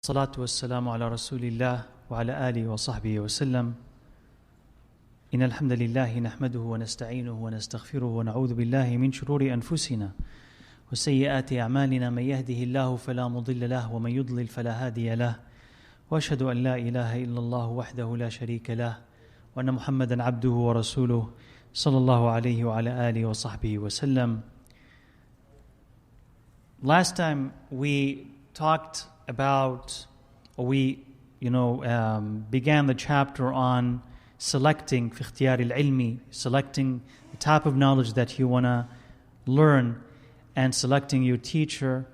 والصلاة والسلام على رسول الله وعلى آله وصحبه وسلم. إن الحمد لله نحمده ونستعينه ونستغفره ونعوذ بالله من شرور أنفسنا وسيئات أعمالنا. من يهده الله فلا مضل له ومن يضلل فلا هادي له. وأشهد أن لا إله إلا الله وحده لا شريك له وأن محمدا عبده ورسوله صلى الله عليه وعلى آله وصحبه وسلم. Last time we talked about, or we began the chapter on selecting في اختيار العلم, selecting the type of knowledge that you want to learn, and selecting your teacher,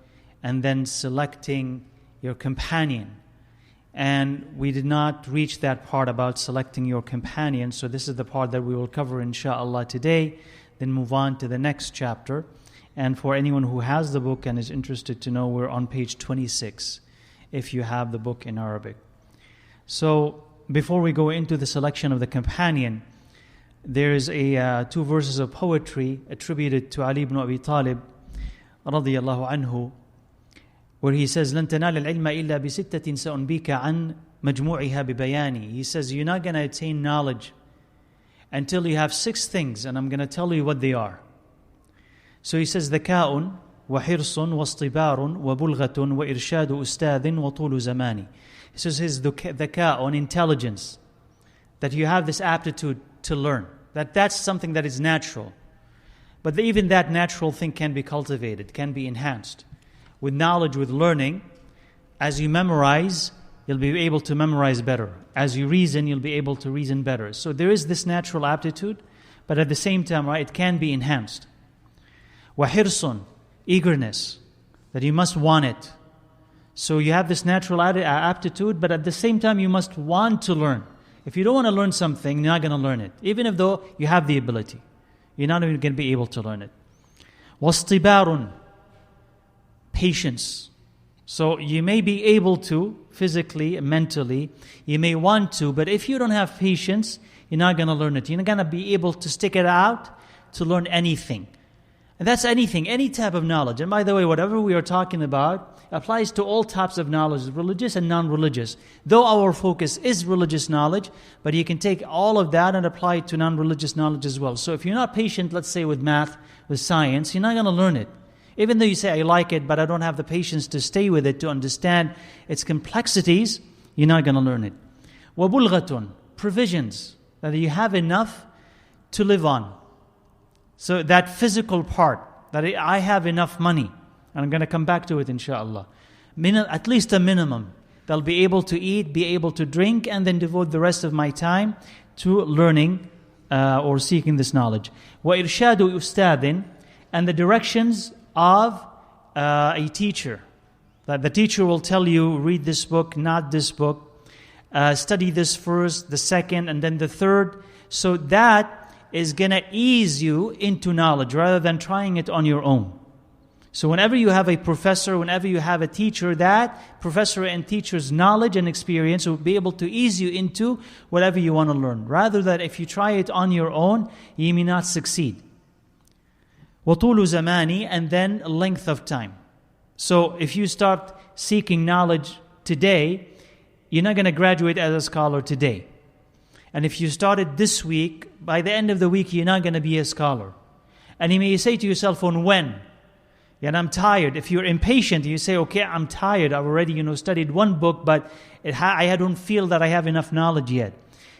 and then selecting your companion. And we did not reach that part about selecting your companion, so this is the part that we will cover inshallah today, then move on to the next chapter. And for anyone who has the book and is interested to know, we're on page 26, if you have the book in Arabic. So, before we go into the selection of the companion, there is two verses of poetry attributed to Ali ibn Abi Talib, radiyallahu anhu, where he says, لَن تَنَالَ الْعِلْمَ إِلَّا بِسِتَّةٍ سَأُنْبِيكَ عَنْ مَجْمُوعِهَا بِبَيَانِ. He says, you're not going to attain knowledge until you have 6 things, and I'm going to tell you what they are. So he says, ذكاء وحرص واصطبار وبلغة وإرشاد أستاذ وطول زمان. He says his ذكاء on intelligence, that you have this aptitude to learn, that's something that is natural. But even that natural thing can be cultivated, can be enhanced. With knowledge, with learning, as you memorize, you'll be able to memorize better. As you reason, you'll be able to reason better. So there is this natural aptitude, but at the same time, right, it can be enhanced. وَحِرْصٌ, eagerness, that you must want it. So you have this natural aptitude, but at the same time you must want to learn. If you don't want to learn something, you're not going to learn it. Even though you have the ability, you're not even going to be able to learn it. وَاصْطِبَارٌ, patience. So you may be able to, physically, mentally, you may want to, but if you don't have patience, you're not going to learn it. You're not going to be able to stick it out to learn anything. And that's anything, any type of knowledge. And by the way, whatever we are talking about applies to all types of knowledge, religious and non-religious. Though our focus is religious knowledge, but you can take all of that and apply it to non-religious knowledge as well. So if you're not patient, let's say with math, with science, you're not going to learn it. Even though you say, I like it, but I don't have the patience to stay with it, to understand its complexities, you're not going to learn it. وَبُلْغَةٌ, provisions, that you have enough to live on. So that physical part, that I have enough money, and I'm going to come back to it inshallah. At least a minimum. They'll be able to eat, be able to drink, and then devote the rest of my time to learning or seeking this knowledge. وَإِرْشَادُ أُسْتَاذٍ, and the directions of a teacher. That the teacher will tell you, read this book, not this book. Study this first, the second, and then the third. So that is going to ease you into knowledge rather than trying it on your own. So whenever you have a professor, whenever you have a teacher, that professor and teacher's knowledge and experience will be able to ease you into whatever you want to learn. Rather than if you try it on your own, you may not succeed. وَطُولُ زَمَانِ, and then length of time. So if you start seeking knowledge today, you're not going to graduate as a scholar today. And if you started this week, by the end of the week, you're not going to be a scholar. And you may say to yourself, on when? And I'm tired. If you're impatient, you say, okay, I'm tired. I've already, studied one book, but I don't feel that I have enough knowledge yet.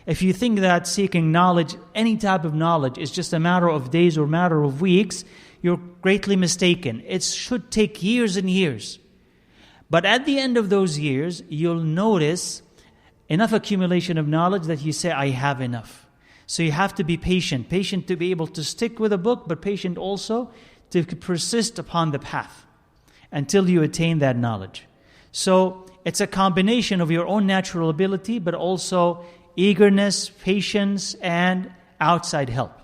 If you think that seeking knowledge, any type of knowledge, is just a matter of days or matter of weeks, you're greatly mistaken. It should take years and years. But at the end of those years, you'll notice enough accumulation of knowledge that you say, I have enough. So you have to be patient. Patient to be able to stick with a book, but patient also to persist upon the path until you attain that knowledge. So it's a combination of your own natural ability, but also eagerness, patience, and outside help.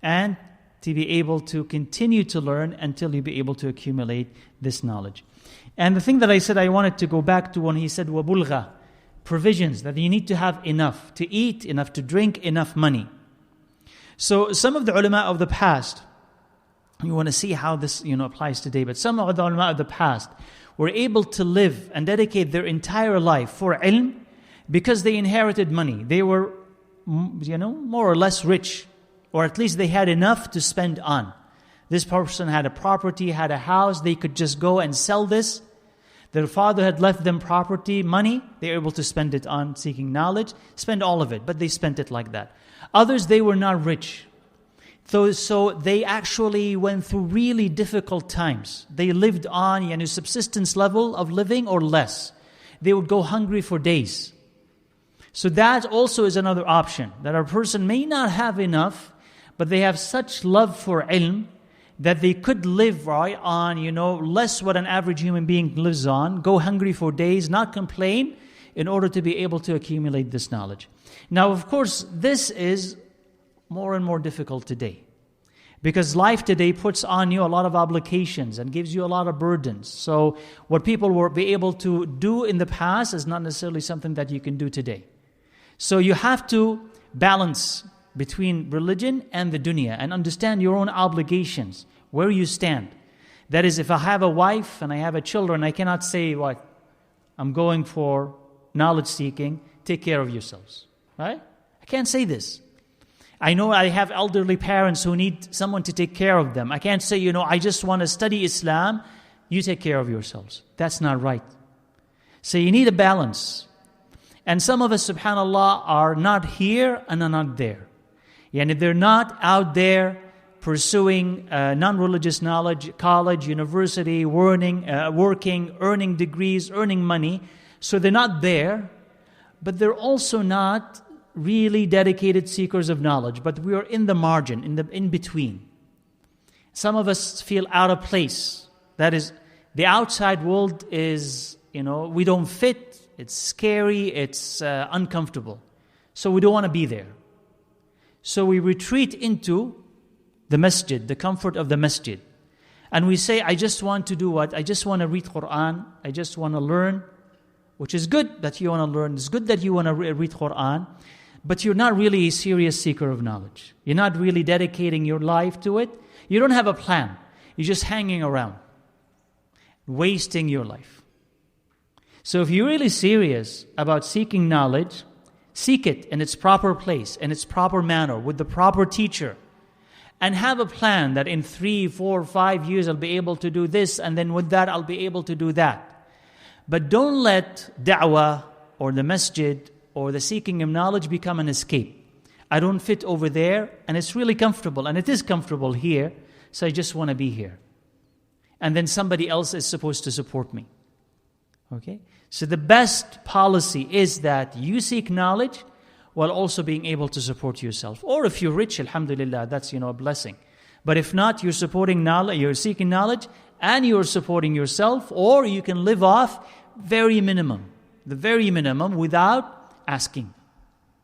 And to be able to continue to learn until you be able to accumulate this knowledge. And the thing that I said I wanted to go back to when he said, وَبُلْغَةٌ, provisions, that you need to have enough to eat, enough to drink, enough money. So some of the ulama of the past, you want to see how this applies today, but some of the ulama of the past, were able to live and dedicate their entire life for ilm because they inherited money. They were, more or less rich, or at least they had enough to spend on. This person had a property, had a house, they could just go and sell this. Their father had left them property, money, they were able to spend it on seeking knowledge, spend all of it, but they spent it like that. Others, they were not rich. So they actually went through really difficult times. They lived on subsistence level of living or less. They would go hungry for days. So that also is another option, that a person may not have enough, but they have such love for ilm that they could live on less what an average human being lives on, go hungry for days, not complain, in order to be able to accumulate this knowledge. Now, of course, this is more and more difficult today, because life today puts on you a lot of obligations and gives you a lot of burdens. So what people were be able to do in the past is not necessarily something that you can do today. So you have to balance between religion and the dunya and understand your own obligations, where you stand. That is, if I have a wife and I have children, I cannot say, I'm going for knowledge seeking, take care of yourselves. Right? I can't say this. I know I have elderly parents who need someone to take care of them. I can't say, I just want to study Islam, you take care of yourselves. That's not right. So you need a balance. And some of us, subhanAllah, are not here and are not there. And if they're not out there pursuing non-religious knowledge, college, university, working, earning degrees, earning money, so they're not there, but they're also not really dedicated seekers of knowledge, but we are in the margin, in between. Some of us feel out of place. That is, the outside world is, we don't fit, it's scary, it's uncomfortable. So we don't want to be there. So we retreat into the masjid, the comfort of the masjid. And we say, I just want to do what? I just want to read Quran, I just want to learn, which is good that you want to learn, it's good that you want to read Quran, but you're not really a serious seeker of knowledge. You're not really dedicating your life to it. You don't have a plan. You're just hanging around, wasting your life. So if you're really serious about seeking knowledge, seek it in its proper place, in its proper manner, with the proper teacher, and have a plan that in 3, 4, 5 years I'll be able to do this, and then with that I'll be able to do that. But don't let da'wah or the masjid or the seeking of knowledge become an escape. I don't fit over there, and it's really comfortable, and it is comfortable here, so I just want to be here. And then somebody else is supposed to support me. Okay? So the best policy is that you seek knowledge while also being able to support yourself. Or if you're rich, alhamdulillah, that's a blessing. But if not, you're supporting knowledge, you're seeking knowledge, and you're supporting yourself, or you can live off the very minimum without asking,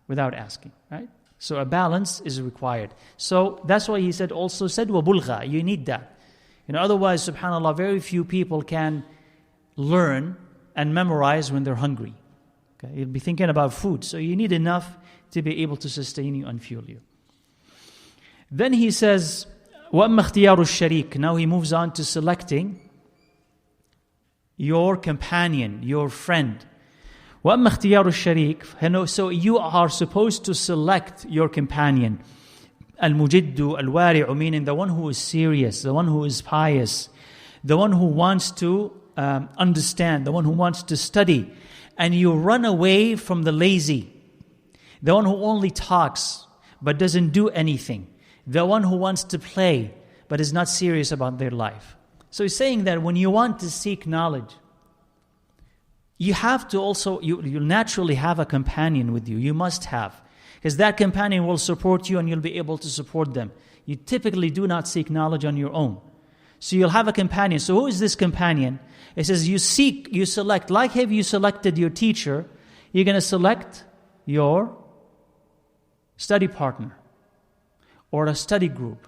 right? So a balance is required. So that's why he said, وَبُلْغَى, you need that. Otherwise, subhanAllah, very few people can learn and memorize when they're hungry. Okay? You'll be thinking about food, so you need enough to be able to sustain you and fuel you. Then he says, وَأَمَّا اخْتِيَارُ الشَّرِيكِ. Now he moves on to selecting your companion, your friend. وَأَمَّا اخْتِيَارُ الشَّرِيكِ. So you are supposed to select your companion. Al-Mujiddu, Al-Wari'u, meaning the one who is serious, the one who is pious, the one who wants to understand, the one who wants to study. And you run away from the lazy, the one who only talks but doesn't do anything, the one who wants to play but is not serious about their life. So he's saying that when you want to seek knowledge, you have to also, you'll naturally have a companion with you. You must have. Because that companion will support you and you'll be able to support them. You typically do not seek knowledge on your own. So you'll have a companion. So who is this companion? It says you select. Like have you selected your teacher, you're going to select your study partner or a study group.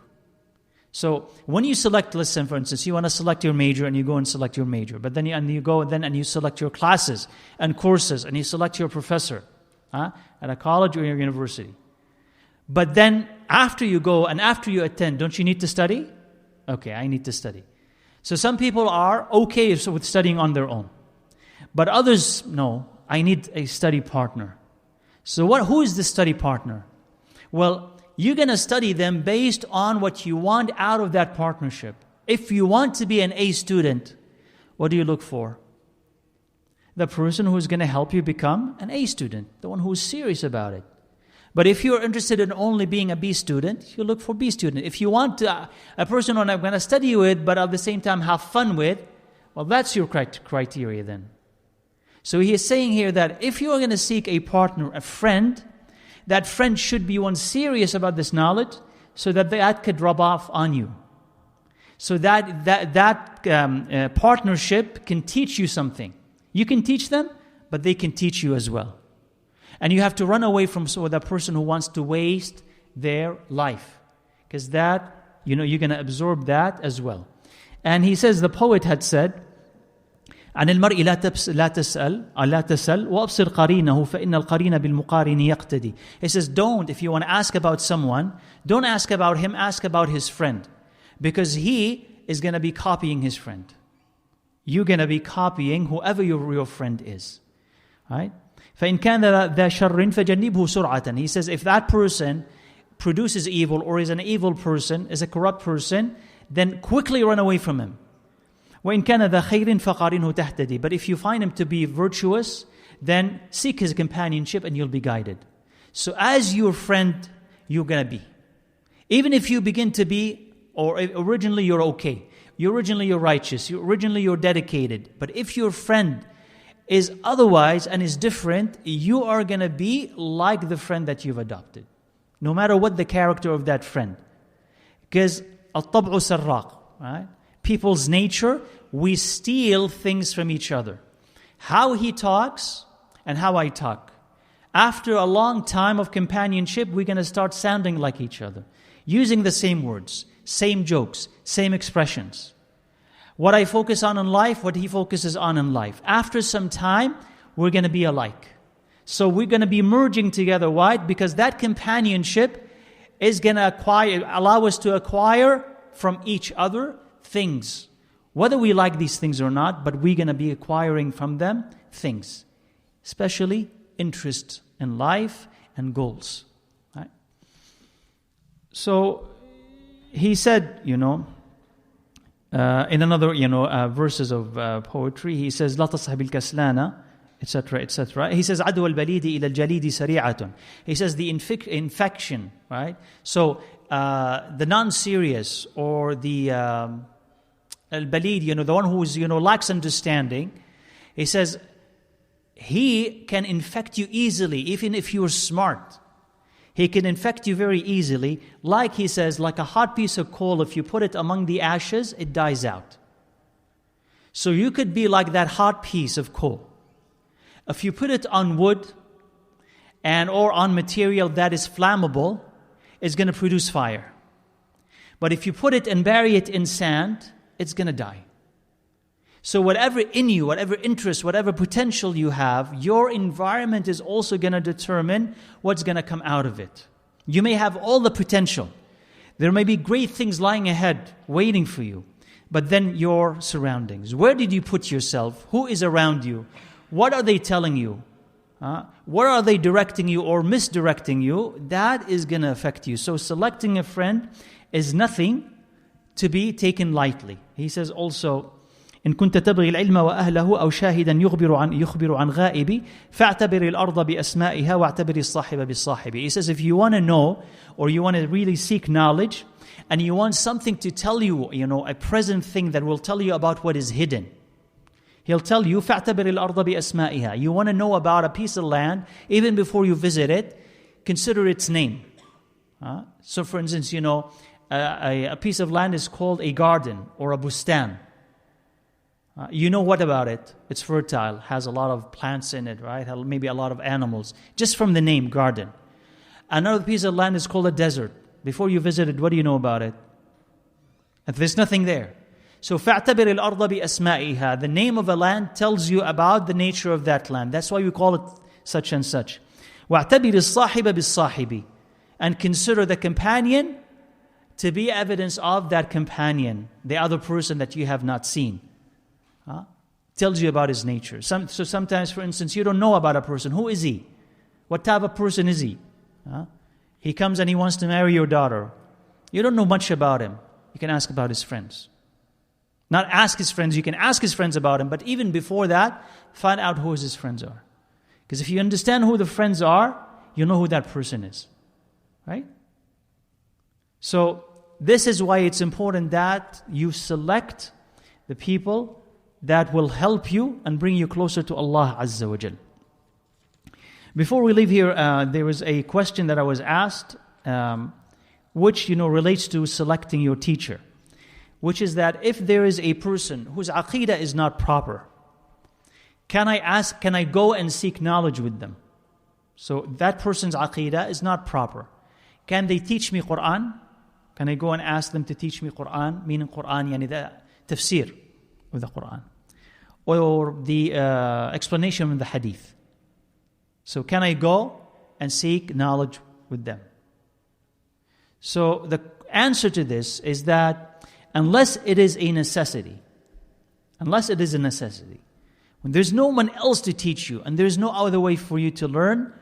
So when you select, listen, for instance, you want to select your major and you go and select your major. But then you go and you select your classes and courses and you select your professor at a college or your university. But then after you go and after you attend, don't you need to study? Okay, I need to study. So some people are okay with studying on their own. But others, no, I need a study partner. So who is the study partner? Well, you're going to study them based on what you want out of that partnership. If you want to be an A student, what do you look for? The person who's going to help you become an A student, the one who's serious about it. But if you're interested in only being a B student, you look for B student. If you want a person who I'm going to study with, but at the same time have fun with, well, that's your criteria then. So he is saying here that if you are going to seek a partner, a friend, that friend should be one serious about this knowledge, so that could rub off on you. So that partnership can teach you something. You can teach them, but they can teach you as well. And you have to run away from that person who wants to waste their life. Because that, you're going to absorb that as well. And he says, the poet had said, عن المرء لا تسأل وأبصر قرينه فإن القرين بالمقارن يقتدي. He says, if you want to ask about someone, don't ask about him, ask about his friend. Because he is going to be copying his friend. You're going to be copying whoever your friend is. Right? فإن كان ذا شر فجنبه سرعة. He says, if that person produces evil or is an evil person, is a corrupt person, then quickly run away from him. وإن كان ذا خير فقارنه تهتدي. But if you find him to be virtuous, then seek his companionship and you'll be guided. So as your friend, you're going to be. Even if you begin to be, or originally you're okay, originally you're righteous, originally you're dedicated, but if your friend is otherwise and is different, you are going to be like the friend that you've adopted. No matter what the character of that friend. Because الطبع سراق, right? People's nature, we steal things from each other. How he talks and how I talk. After a long time of companionship, we're going to start sounding like each other. Using the same words, same jokes, same expressions. What I focus on in life, what he focuses on in life. After some time, we're going to be alike. So we're going to be merging together. Why? Because that companionship is going to allow us to acquire from each other things. Whether we like these things or not, but we're going to be acquiring from them things. Especially interest in life and goals. Right? So he said, in another, verses of poetry, he says, لا تصحب الكسلانة, etc., etc. He says, عدوى البليد إلى الجليد سريعة. He says the infection, right? So the non-serious or the al-balid, the one who's, lacks understanding, he says, he can infect you easily, even if you're smart. He can infect you very easily. Like he says, like a hot piece of coal, if you put it among the ashes, it dies out. So you could be like that hot piece of coal. If you put it on wood or on material that is flammable, it's going to produce fire. But if you put it and bury it in sand, it's going to die. So whatever in you, whatever interest, whatever potential you have, your environment is also going to determine what's going to come out of it. You may have all the potential. There may be great things lying ahead, waiting for you. But then your surroundings. Where did you put yourself? Who is around you? What are they telling you? Where are they directing you or misdirecting you? That is going to affect you. So selecting a friend is nothing to be taken lightly. He says also, إن كنت تبغي العلم وأهله أو شاهدا يخبر عن غائب فاعتبر الأرض بأسمائها واعتبر الصاحب بالصاحب. He says, if you want to know or you want to really seek knowledge and you want something to tell you, a present thing that will tell you about what is hidden, he'll tell you فاعتبر الأرض بأسمائها. You want to know about a piece of land, even before you visit it, consider its name. So for instance, a piece of land is called a garden or a bustan. You know what about it? It's fertile, has a lot of plants in it, right? Maybe a lot of animals. Just from the name, garden. Another piece of land is called a desert. Before you visit it, what do you know about it? And there's nothing there. So فَاعْتَبِرِ الْأَرْضَ بِأَسْمَائِهَا. The name of a land tells you about the nature of that land. That's why we call it such and such. وَاعْتَبِرِ الصَّاحِبَ بِالصَّاحِبِ. And consider the companion to be evidence of that companion, the other person that you have not seen. Tells you about his nature. So sometimes, for instance, you don't know about a person. Who is he? What type of person is he? He comes and he wants to marry your daughter. You don't know much about him. You can ask about his friends. Not ask his friends, you can ask his friends about him, but even before that, find out who his friends are. Because if you understand who the friends are, you know who that person is. Right? So, this is why it's important that you select the people that will help you and bring you closer to Allah Azza wa Jal. Before we leave here, there was a question that I was asked, which relates to selecting your teacher, which is that if there is a person whose aqeedah is not proper, can I go and seek knowledge with them? So that person's aqeedah is not proper. Can they teach me Quran? Can I go and ask them to teach me Quran? Meaning Quran, yani the tafsir of the Quran, or the explanation of the hadith. So can I go and seek knowledge with them? So the answer to this is that unless it is a necessity, when there's no one else to teach you and there's no other way for you to learn,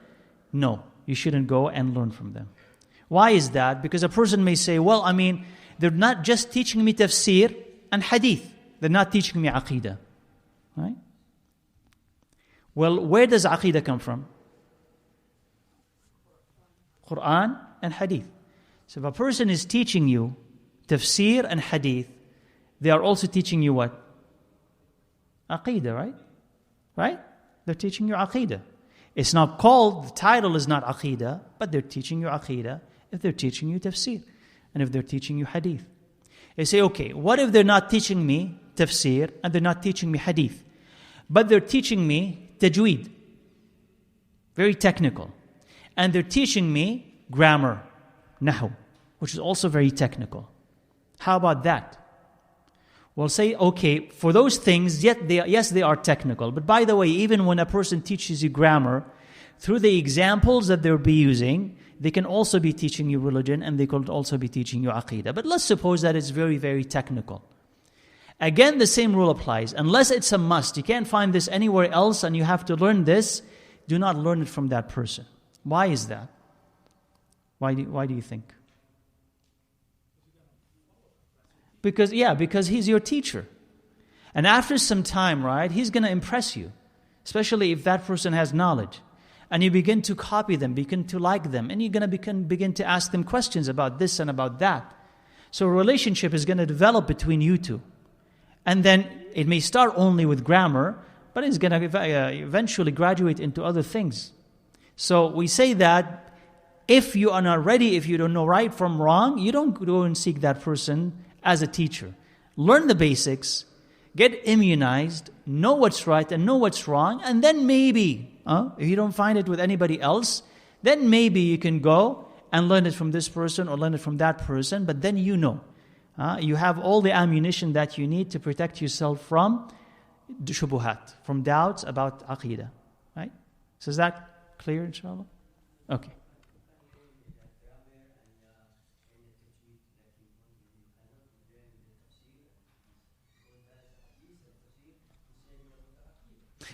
no, you shouldn't go and learn from them. Why is that? Because a person may say, well, they're not just teaching me tafsir and hadith, they're not teaching me aqeedah. Right? Well, where does aqeedah come from? Quran and hadith. So if a person is teaching you tafsir and hadith, they are also teaching you what? Aqeedah, right? Right? They're teaching you aqeedah. It's not called, the title is not aqeedah, but they're teaching you aqeedah if they're teaching you tafsir and if they're teaching you hadith. They say, okay, what if they're not teaching me tafsir and they're not teaching me hadith, but they're teaching me tajweed, very technical, and they're teaching me grammar, nahu, which is also very technical. How about that? We'll say, okay, for those things, yes, they are technical. But by the way, even when a person teaches you grammar, through the examples that they'll be using, they can also be teaching you religion and they could also be teaching you aqeedah. But let's suppose that it's very, very technical. Again, the same rule applies. Unless it's a must, you can't find this anywhere else and you have to learn this, do not learn it from that person. Why is that? Why do you think? Because he's your teacher. And after some time, right, he's going to impress you. Especially if that person has knowledge. And you begin to copy them, begin to like them. And you're going to begin to ask them questions about this and about that. So a relationship is going to develop between you two. And then it may start only with grammar, but it's going to eventually graduate into other things. So we say that if you are not ready, if you don't know right from wrong, you don't go and seek that person as a teacher. Learn the basics, get immunized, know what's right and know what's wrong, and then maybe, if you don't find it with anybody else, then maybe you can go and learn it from this person or learn it from that person, but then you know. You have all the ammunition that you need to protect yourself from shubuhat, from doubts about aqeedah. Right? So is that clear, inshallah? Okay.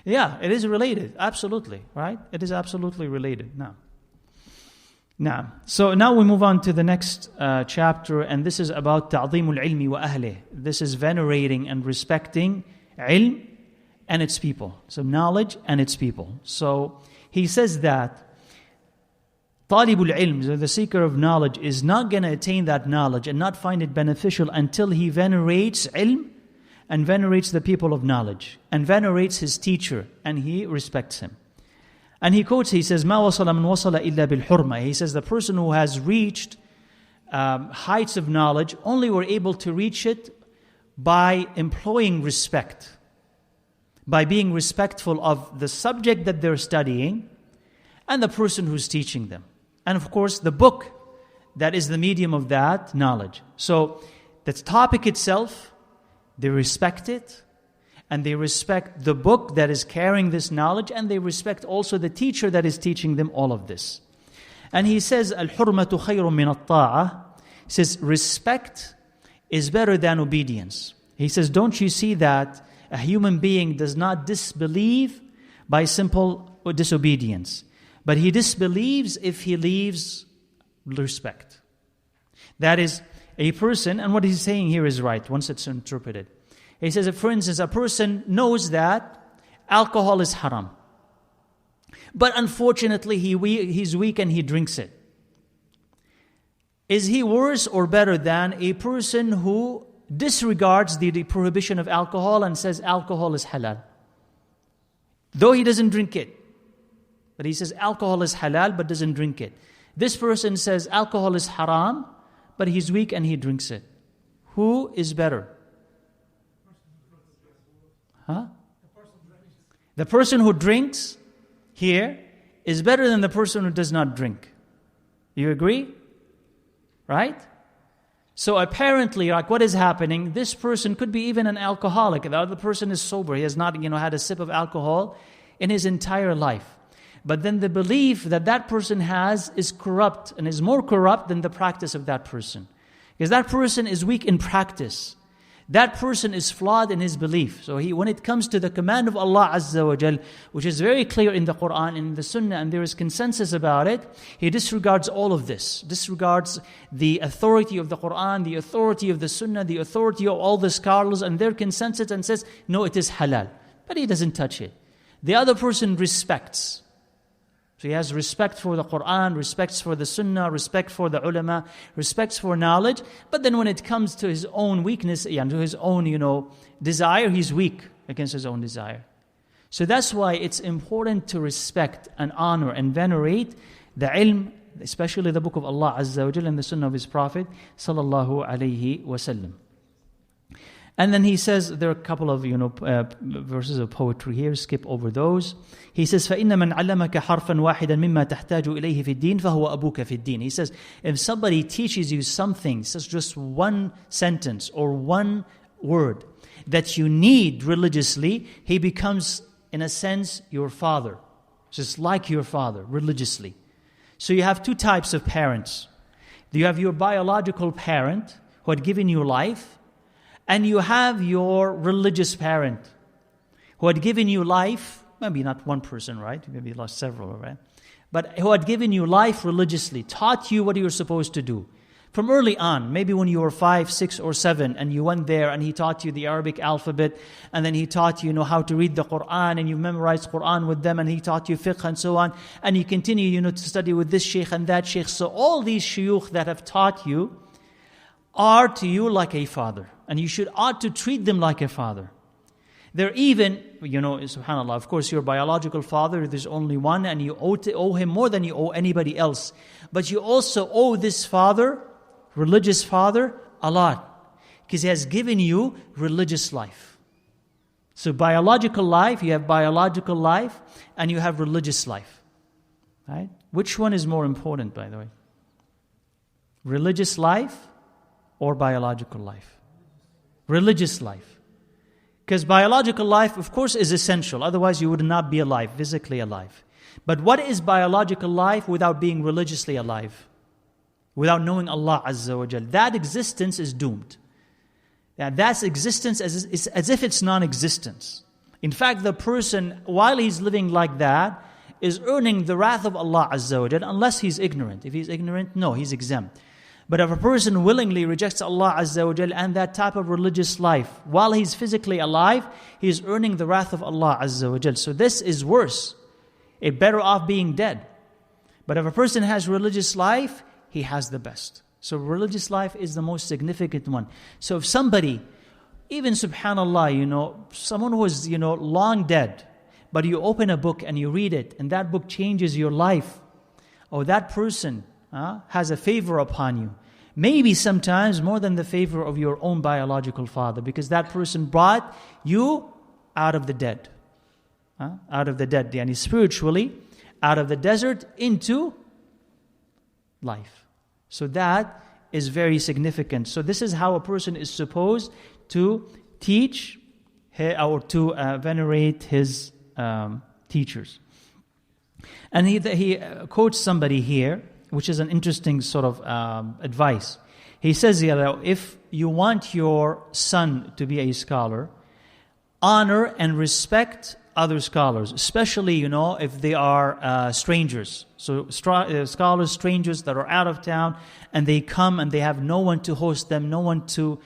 Yeah, it is related, absolutely, right? It is absolutely related. Now, so now we move on to the next chapter, and this is about ta'zimul ilmi wa ahlih. This is venerating and respecting ilm and its people. So knowledge and its people. So he says that talibul ilm, the seeker of knowledge, is not going to attain that knowledge and not find it beneficial until he venerates ilm and venerates the people of knowledge, and venerates his teacher, and he respects him. And he quotes, he says, مَا وَصَلَ مَنْ وَصَلَ إِلَّا بِالْحُرْمَةِ. He says, the person who has reached heights of knowledge only were able to reach it by employing respect, by being respectful of the subject that they're studying and the person who's teaching them. And of course, the book that is the medium of that knowledge. So, the topic itself, they respect it, and they respect the book that is carrying this knowledge, and they respect also the teacher that is teaching them all of this. And he says, Al-hurmatu khayrun min at-ta'ah. He says, respect is better than obedience. He says, don't you see that a human being does not disbelieve by simple disobedience, but he disbelieves if he leaves respect. That is, a person, and what he's saying here is right once it's interpreted. He says, for instance, a person knows that alcohol is haram, but unfortunately he's weak and he drinks it. Is he worse or better than a person who disregards the prohibition of alcohol and says alcohol is halal? Though he doesn't drink it, but he says alcohol is halal but doesn't drink it. This person says alcohol is haram, but he's weak and he drinks it. Who is better? Huh? The person who drinks here is better than the person who does not drink. You agree? Right? So apparently, like what is happening, this person could be even an alcoholic. The other person is sober. He has not, had a sip of alcohol in his entire life. But then the belief that that person has is corrupt and is more corrupt than the practice of that person. Because that person is weak in practice. That person is flawed in his belief. So when it comes to the command of Allah Azza wa Jal, which is very clear in the Quran and in the Sunnah, and there is consensus about it, he disregards all of this. Disregards the authority of the Quran, the authority of the Sunnah, the authority of all the scholars and their consensus, and says, no, it is halal. But he doesn't touch it. The other person respects. So he has respect for the Quran, respects for the Sunnah, respect for the ulama, respects for knowledge. But then when it comes to his own weakness, to his own, desire, he's weak against his own desire. So that's why it's important to respect and honor and venerate the ilm, especially the book of Allah Azza wa Jalla and the Sunnah of His Prophet Sallallahu Alaihi Wasallam. And then he says, there are a couple of verses of poetry here, skip over those. He says, فَإِنَّ مَنْ عَلَّمَكَ حَرْفًا وَاحِدًا مِمَّا تَحْتَاجُ إِلَيْهِ فِي الدِّينِ فَهُوَ أَبُوكَ فِي الدِّينِ. He says, if somebody teaches you something, says just one sentence or one word that you need religiously, he becomes, in a sense, your father. Just like your father, religiously. So you have two types of parents. You have your biological parent who had given you life, and you have your religious parent who had given you life, maybe not one person, right? Maybe you lost several, right? But who had given you life religiously, taught you what you were supposed to do. From early on, maybe when you were 5, 6, or 7, and you went there and he taught you the Arabic alphabet, and then he taught you, how to read the Quran, and you memorized Quran with them, and he taught you fiqh and so on, and you continue, to study with this sheikh and that sheikh. So all these shuyukh that have taught you are to you like a father. And you ought to treat them like a father. They're even, subhanAllah, of course your biological father, there's only one, and you owe him more than you owe anybody else. But you also owe this father, religious father, a lot. Because he has given you religious life. So biological life, you have biological life, and you have religious life. Right? Which one is more important, by the way? Religious life or biological life? Religious life. Because biological life, of course, is essential. Otherwise, you would not be alive, physically alive. But what is biological life without being religiously alive? Without knowing Allah Azza wa Jal. That existence is doomed. That's existence as if it's non-existence. In fact, the person, while he's living like that, is earning the wrath of Allah Azza wa Jal, unless he's ignorant. If he's ignorant, no, he's exempt. But if a person willingly rejects Allah Azza wa Jal and that type of religious life, while he's physically alive, he is earning the wrath of Allah Azza wa Jal. So this is worse. It's better off being dead. But if a person has religious life, he has the best. So religious life is the most significant one. So if somebody, even subhanAllah, someone who is, long dead, but you open a book and you read it, and that book changes your life, or that person has a favor upon you. Maybe sometimes more than the favor of your own biological father, because that person brought you out of the dead. Out of the dead, yani spiritually, out of the desert into life. So that is very significant. So this is how a person is supposed to teach or to venerate his teachers. And he quotes somebody here, which is an interesting sort of advice. He says here, if you want your son to be a scholar, honor and respect other scholars, especially, if they are strangers. So scholars, strangers that are out of town, and they come and they have no one to host them, no one to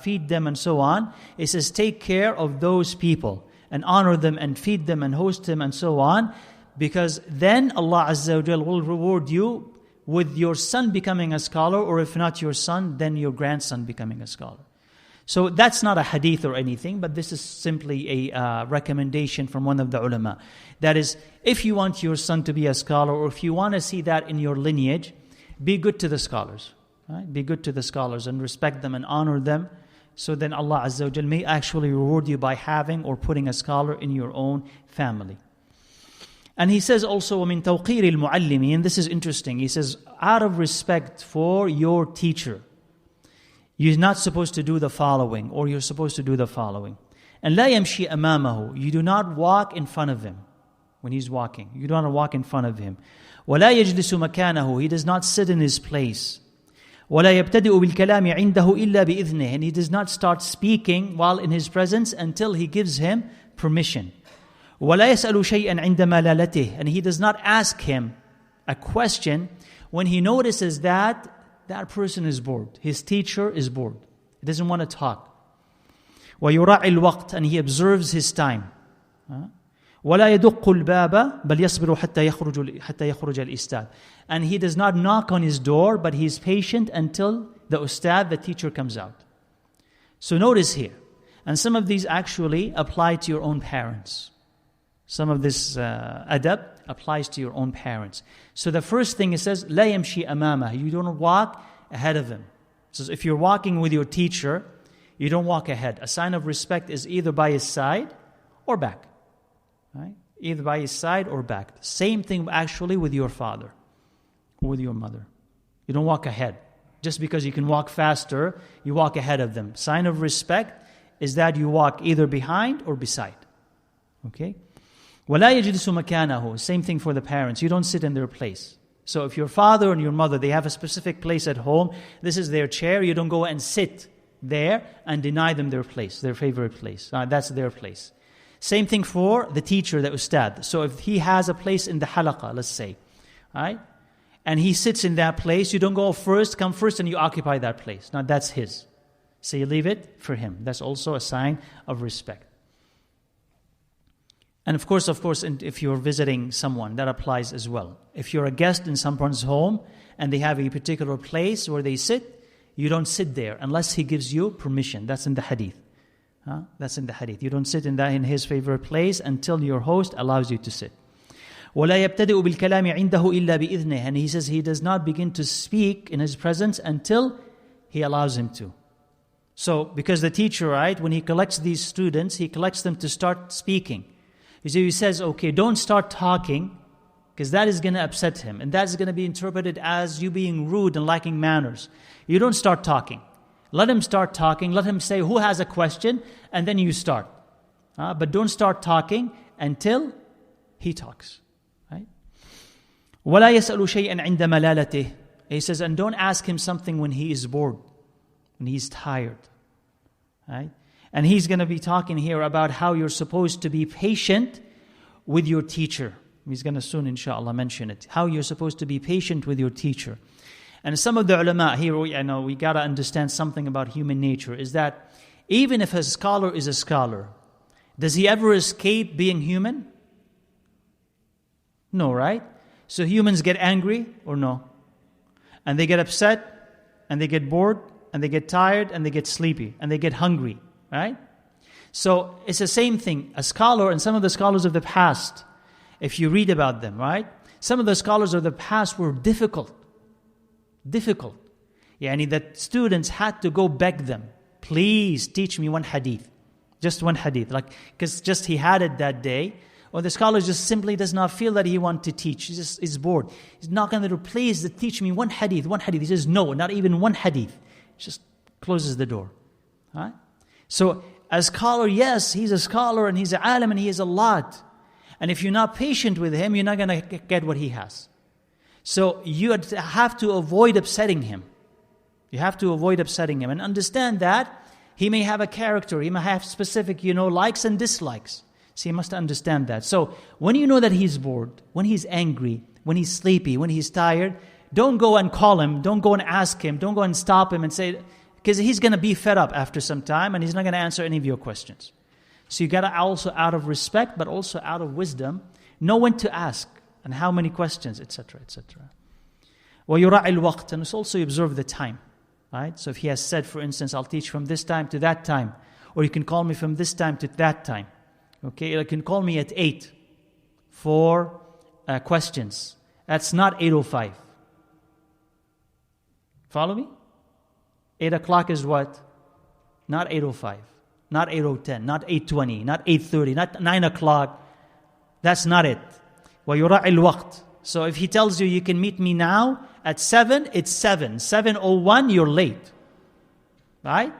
feed them and so on. It says take care of those people and honor them and feed them and host them and so on, because then Allah Azza wa Jal will reward you with your son becoming a scholar, or if not your son, then your grandson becoming a scholar. So that's not a hadith or anything, but this is simply a recommendation from one of the ulama. That is, if you want your son to be a scholar, or if you want to see that in your lineage, be good to the scholars. Right? Be good to the scholars and respect them and honor them. So then Allah Azza wa Jal may actually reward you by having or putting a scholar in your own family. And he says also, وَمِن تَوْقِيرِ الْمُعَلِّمِ, and this is interesting. He says, out of respect for your teacher, you're not supposed to do the following, or you're supposed to do the following. And لَا يَمْشِي أَمَامَهُ, you do not walk in front of him when he's walking. You do not walk in front of him. وَلَا يَجْلِسُ مَكَانَهُ, he does not sit in his place. وَلَا يَبْتَدِئُ بِالْكَلَامِ عِنْدَهُ إِلَّا بِإِذْنِهِ, and he does not start speaking while in his presence until he gives him permission. وَلَا يَسْأَلُ شَيْئًا عِنْدَ مَلَالَتِهِ, and he does not ask him a question when he notices that that person is bored. His teacher is bored. He doesn't want to talk. وَيُرَاعِ الْوَقْتِ, and he observes his time. وَلَا يَدُقُّ الْبَابَ بَلْ يَصْبِرُ حَتَّى يَخْرُجَ الْإِسْتَاذ, and he does not knock on his door, but he is patient until the ustad, the teacher, comes out. So notice here, and some of these actually apply to your own parents. Some of this adab applies to your own parents. So the first thing it says, لا يمشي أمامه, you don't walk ahead of him. So if you're walking with your teacher, you don't walk ahead. A sign of respect is either by his side or back. Right? Either by his side or back. Same thing actually with your father or with your mother. You don't walk ahead. Just because you can walk faster, you walk ahead of them. Sign of respect is that you walk either behind or beside. Okay? وَلَا يَجْلِسُ مَكَانَهُ, same thing for the parents. You don't sit in their place. So if your father and your mother, they have a specific place at home, this is their chair, you don't go and sit there and deny them their place, their favorite place. That's their place. Same thing for the teacher, the ustad. So if he has a place in the halaqah, let's say, right, and he sits in that place, you don't go first, come first and you occupy that place. Now that's his. So you leave it for him. That's also a sign of respect. And of course, if you're visiting someone, that applies as well. If you're a guest in someone's home and they have a particular place where they sit, you don't sit there unless he gives you permission. That's in the hadith. That's in the hadith. You don't sit in his favorite place until your host allows you to sit. وَلَا يَبْتَدِئُ بِالْكَلَامِ عِنْدَهُ إِلَّا بِإِذْنِهِ, and he says he does not begin to speak in his presence until he allows him to. So, because the teacher, right, when he collects these students, he collects them to start speaking. He says, okay, don't start talking, because that is going to upset him. And that's going to be interpreted as you being rude and lacking manners. You don't start talking. Let him start talking. Let him say, who has a question? And then you start. But don't start talking until he talks. Right? وَلَا يَسْأَلُ شَيْئًا عِنْدَ مَلَالَتِهِ, he says, and don't ask him something when he is bored, when he's tired. Right? And he's going to be talking here about how you're supposed to be patient with your teacher. He's going to soon, inshallah, mention it. How you're supposed to be patient with your teacher. And some of the ulama here, we got to understand something about human nature, is that even if a scholar is a scholar, does he ever escape being human? No, right? So humans get angry or no? And they get upset, and they get bored, and they get tired, and they get sleepy, and they get hungry. Right? So it's the same thing. A scholar, and some of the scholars of the past, if you read about them, right? Some of the scholars of the past were difficult. Yani that students had to go beg them, please teach me one hadith. Just one hadith. Because just he had it that day. Or the scholar just simply does not feel that he wants to teach. He just is bored. He's not going to please teach me one hadith. He says, no, not even one hadith. He just closes the door. Right? So, a scholar, yes, he's a scholar and he's an alim and he has a lot. And if you're not patient with him, you're not going to get what he has. So, you have to avoid upsetting him. You have to avoid upsetting him and understand that he may have a character, he may have specific, likes and dislikes. So you must understand that. So when you know that he's bored, when he's angry, when he's sleepy, when he's tired, don't go and call him, don't go and ask him, don't go and stop him and say, because he's going to be fed up after some time and he's not going to answer any of your questions. So you got to also, out of respect, but also out of wisdom, know when to ask and how many questions, etc., etc. وَيُرَعِي الْوَقْتِ, and also you observe the time. Right? So if he has said, for instance, I'll teach from this time to that time, or you can call me from this time to that time. Okay, you can call me at 8 for questions. That's not 8:05. Follow me? 8 o'clock is what? Not 8:05, not 8:10, not 8:20, not 8:30, not 9 o'clock. That's not it. وَيُرَعِي الْوَقْتِ. So if he tells you, you can meet me now at 7, it's 7. 7:01, you're late. Right?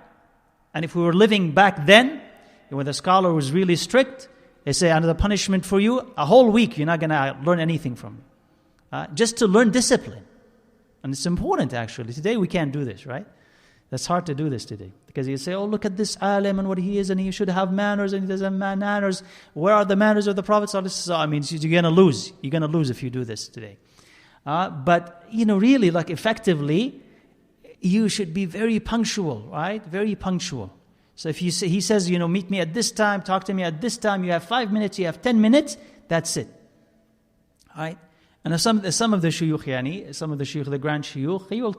And if we were living back then, when the scholar was really strict, they say, under the punishment for you, a whole week you're not going to learn anything from me. Just to learn discipline. And it's important actually. Today we can't do this, right? That's hard to do this today. Because you say, oh, look at this alim and what he is, and he should have manners, and he doesn't have manners. Where are the manners of the Prophet? So, I mean, you're going to lose. You're going to lose if you do this today. But, really, effectively, you should be very punctual, right? Very punctual. So if he says, meet me at this time, talk to me at this time, you have 5 minutes, you have 10 minutes, that's it. Right? And some of the shuyukh, some of the shuyukh, the grand shuyukh, he'll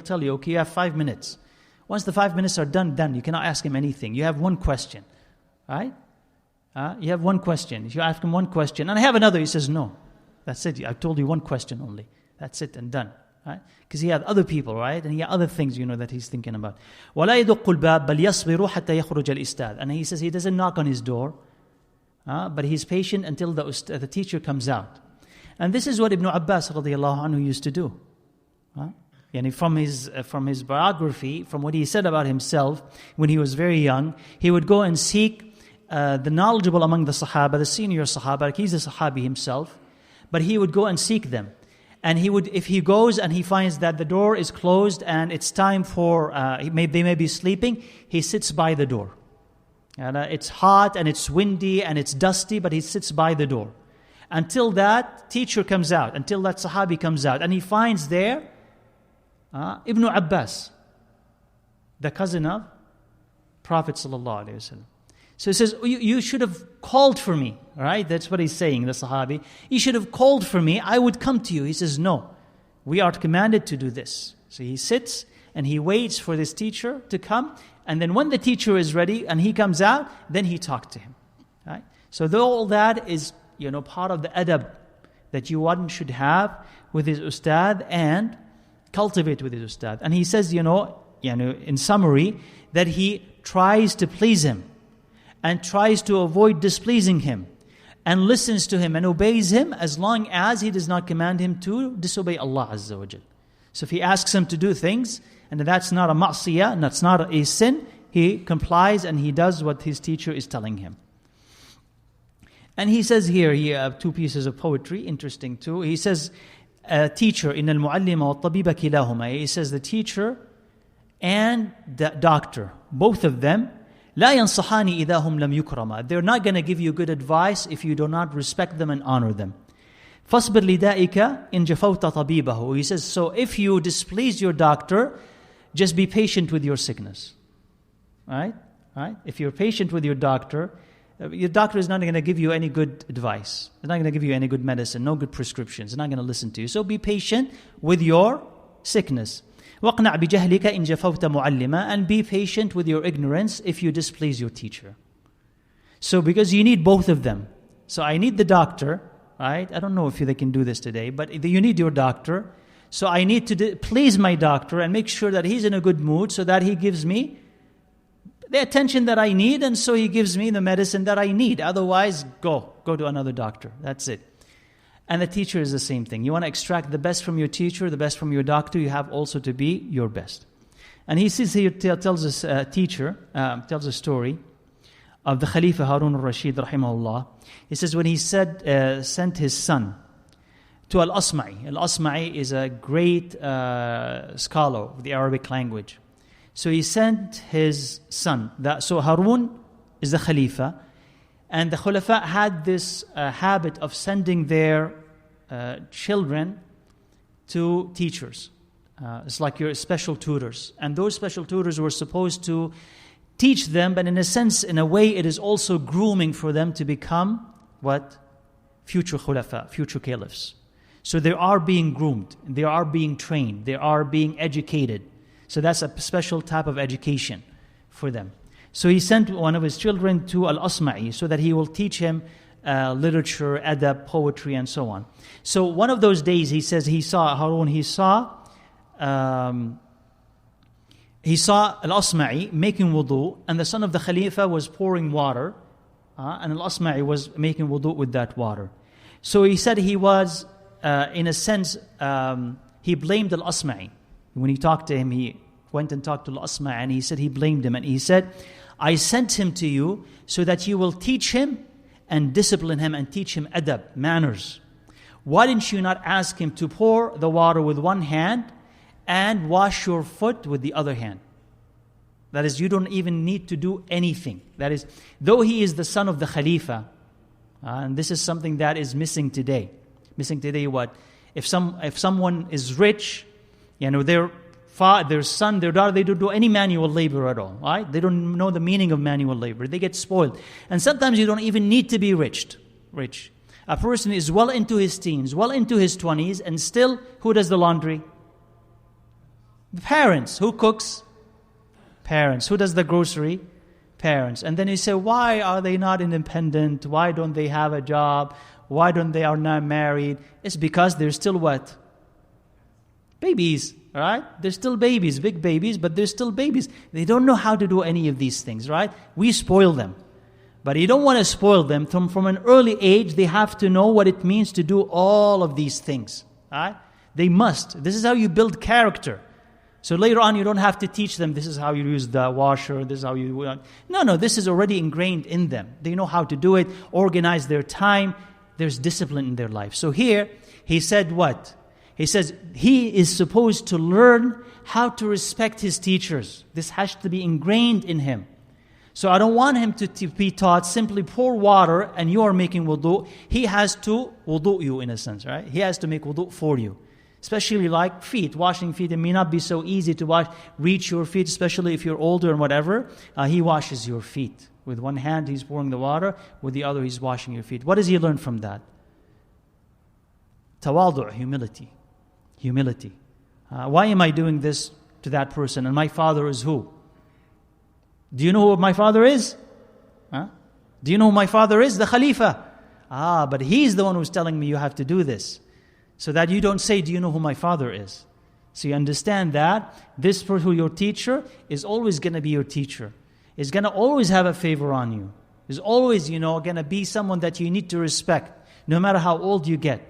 tell you, okay, you have 5 minutes. Once the 5 minutes are done, you cannot ask him anything. You have one question. Right? You have one question. If you ask him one question, and I have another, he says, no. That's it. I've told you one question only. That's it and done. Right? Because he had other people, right? And he had other things, that he's thinking about. وَلَا يَدُقُّ الْبَابَ بَلْ يَصْبِرُ حَتَّى يَخْرُجَ الْإِسْتَاذ. And he says he doesn't knock on his door, but he's patient until the teacher comes out. And this is what Ibn Abbas radiallahu anhu used to do. From his biography, from what he said about himself when he was very young, he would go and seek the knowledgeable among the Sahaba, the senior Sahaba, like he's a Sahabi himself, but he would go and seek them. And if he goes and he finds that the door is closed and it's time for, they may be sleeping, he sits by the door. And it's hot and it's windy and it's dusty, but he sits by the door. Until that teacher comes out, until that Sahabi comes out. And he finds there Ibn Abbas, the cousin of Prophet sallallahu alaihi wasallam. So he says, you should have called for me, right? That's what he's saying, the Sahabi. You should have called for me, I would come to you. He says, no, we are commanded to do this. So he sits and he waits for this teacher to come. And then when the teacher is ready and he comes out, then he talked to him. Right? So all that is, part of the adab that one should have with his ustad and cultivate with his ustad. And he says, in summary, that he tries to please him and tries to avoid displeasing him and listens to him and obeys him as long as he does not command him to disobey Allah Azza wa Jal. So if he asks him to do things and that's not a ma'siyah and that's not a sin, he complies and he does what his teacher is telling him. And he says here, he have two pieces of poetry, interesting too. He says, teacher, إِنَّ الْمُعَلِّمَ وَالطَّبِيبَ كِلَاهُمَا. He says the teacher and the doctor, both of them, لا ينصحاني إذا هم لم يكرما. They're not going to give you good advice if you do not respect them and honor them. فَاصْبِرْ لِدَائِكَ إِنْ جَفَوْتَ طَبِيبَهُ. He says, so if you displease your doctor, just be patient with your sickness. Right? If you're patient with your doctor is not going to give you any good advice. They're not going to give you any good medicine, no good prescriptions. They're not going to listen to you. So be patient with your sickness. وَقْنَعْ بِجَهْلِكَ إِنْ جَفَوْتَ مُعَلِّمًا. And be patient with your ignorance if you displease your teacher. So because you need both of them. So I need the doctor, right? I don't know if they can do this today, but you need your doctor. So I need to please my doctor and make sure that he's in a good mood so that he gives me the attention that I need, and so he gives me the medicine that I need. Otherwise, go to another doctor. That's it. And the teacher is the same thing. You want to extract the best from your teacher, the best from your doctor, you have also to be your best. And he says here, tells us tells a story of the Khalifa Harun al-Rashid rahimahullah. He says when he sent his son to Al-Asma'i. Al-Asma'i is a great scholar of the Arabic language. So he sent his son. So Harun is the Khalifa. And the Khulafa had this habit of sending their children to teachers. It's like your special tutors. And those special tutors were supposed to teach them, but in a sense, in a way, it is also grooming for them to become what? Future Khulafa, future caliphs. So they are being groomed, they are being trained, they are being educated. So that's a special type of education for them. So he sent one of his children to Al-Asma'i so that he will teach him literature, adab, poetry, and so on. So one of those days, he says he saw Harun, he saw Al-Asma'i making wudu, and the son of the Khalifa was pouring water, and Al-Asma'i was making wudu with that water. So he said he was, in a sense, he blamed Al-Asma'i. When he talked to him, he went and talked to Al-Asma'i, and he said he blamed him, and he said, I sent him to you so that you will teach him and discipline him and teach him adab, manners. Why didn't you not ask him to pour the water with one hand and wash your foot with the other hand? That is, you don't even need to do anything. That is, though he is the son of the Khalifa, and this is something that is missing today. Missing today what? If someone is rich, their son, their daughter, they don't do any manual labor at all. Right? They don't know the meaning of manual labor. They get spoiled. And sometimes you don't even need to be rich. A person is well into his teens, well into his 20s, and still, who does the laundry? The parents. Who cooks? Parents. Who does the grocery? Parents. And then you say, why are they not independent? Why don't they have a job? Why don't they are not married? It's because they're still what? Babies. All right? They're still babies, big babies, but they're still babies. They don't know how to do any of these things, right? We spoil them. But you don't want to spoil them. From an early age, they have to know what it means to do all of these things. All right? They must. This is how you build character. So later on, you don't have to teach them, this is how you use the washer, this is how you... No, this is already ingrained in them. They know how to do it, organize their time. There's discipline in their life. So here, he said what? He says he is supposed to learn how to respect his teachers. This has to be ingrained in him. So I don't want him to be taught simply pour water and you are making wudu. He has to wudu you in a sense, right? He has to make wudu for you. Especially like feet, washing feet. It may not be so easy to reach your feet, especially if you're older and whatever. He washes your feet. With one hand, he's pouring the water. With the other, he's washing your feet. What does he learn from that? Tawadu', humility. Humility. Why am I doing this to that person? And my father is who? Do you know who my father is? Do you know who my father is? The Khalifa. But he's the one who's telling me you have to do this. So that you don't say, do you know who my father is? So you understand that this person, your teacher, is always going to be your teacher. Is going to always have a favor on you. Is always, going to be someone that you need to respect, no matter how old you get.